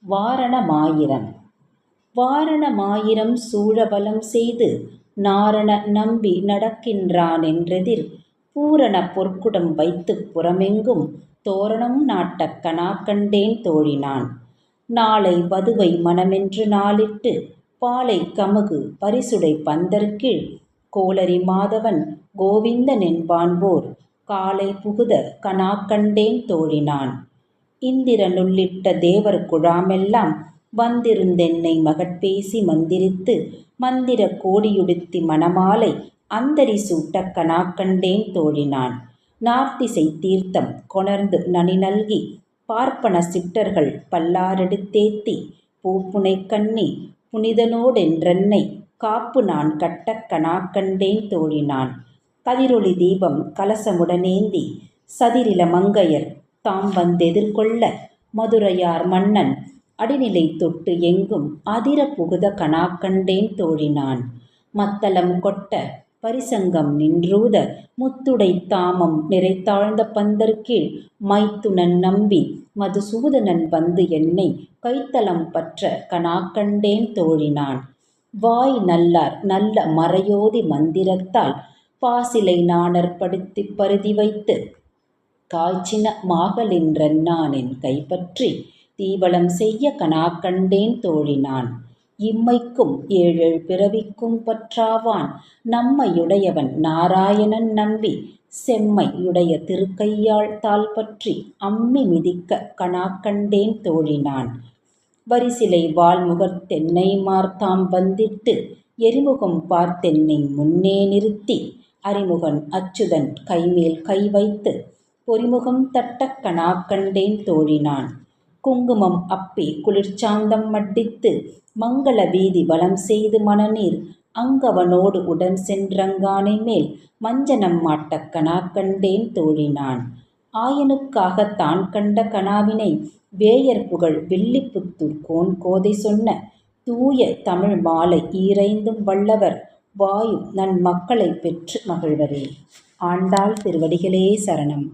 வாரணமாயிரம். வாரணமாயிரம் சூழவலம் செய்து நாரண நம்பி நடக்கின்றானென்றெதிர் பூரண பொற்குடம் வைத்துப் புறமெங்கும் தோரணம் நாட்டக் கனாக்கண்டேன் தோழினான். நாளை வதுவை மணமென்று நாளிட்டு பாலை கமுகு பரிசுடை பந்தர்கீழ் கோளரி மாதவன் கோவிந்தனென்பான்போர் காலை புகுத கனாக்கண்டேன் தோழினான். இந்திரனுள்ளிட்ட தேவர் குழாமெல்லாம் வந்திருந்தென்னை மகட்பேசி மந்திரித்து மந்திர கோடியுடுத்தி மணமாலை அந்தரி சூட்டக் கனாக்கண்டேன் தோழினான். நார்த்திசை தீர்த்தம் கொணர்ந்து நனி நல்கி பார்ப்பன சிற்றர்கள் பல்லாரெடுத்தேத்தி பூப்புனை கண்ணி புனிதனோடென்றென்னை காப்பு நான் கட்டக் கனாக்கண்டேன் தோழினான். கதிரொளி தீபம் கலசமுடனேந்தி சதிரில மங்கையர் தாம் வந்தெதிர்கொள்ள மதுரையார் மன்னன் அடிநிலை தொட்டு எங்கும் அதிர புகுத கனாக்கண்டேன் தோழினான். மத்தளம் கொட்ட பரிசங்கம் நின்றூத முத்துடை தாமம் நிறைத்தாழ்ந்த பந்தர்கீழ் மைத்துனன் நம்பி மதுசூதனன் வந்து என்னை கைத்தலம் பற்ற கனாக்கண்டேன் தோழினான். வாய் நல்லார் நல்ல மறையோதி மந்திரத்தால் பாசிலை நாணர் படுத்திப் பருதி வைத்து காய்ச்சின மாகலின்றன்னானென் கைப்பற்றி தீவலம் செய்ய கனாக்கண்டேன் தோழினான். இம்மைக்கும் ஏழேழ் பிறவிக்கும் பற்றாவான் நம்மையுடையவன் நாராயணன் நம்பி செம்மையுடைய திருக்கையாள் தாள்பற்றி அம்மி மிதிக்க கனாக்கண்டேன் தோழினான். வரிசிலை வால்முகத்தென்னை மார்த்தாம் வந்திட்டு எரிமுகம் பார்த்தென்னை முன்னே நிறுத்தி அறிமுகன் அச்சுதன் கைமேல் கை வைத்து பொறிமுகம் தட்டக் கனாக்கண்டேன் தோழினான். குங்குமம் அப்பி குளிர்ச்சாந்தம் மட்டித்து மங்கள வீதி வலம் செய்து மணநீர் அங்கவனோடு உடன் சென்றங்கானை மேல் மஞ்சனம் மாட்டக் கனாக்கண்டேன் தோழினான். ஆயனுக்காக தான் கண்ட கனாவினை வேயர் புகழ் வில்லிபுத்தூர் கோன் கோதை சொன்ன தூய தமிழ் மாலை ஈரைந்தும் வல்லவர் வாயும் நன் மக்களை பெற்று மகிழ்வரே. ஆண்டாள் திருவடிகளே சரணம்.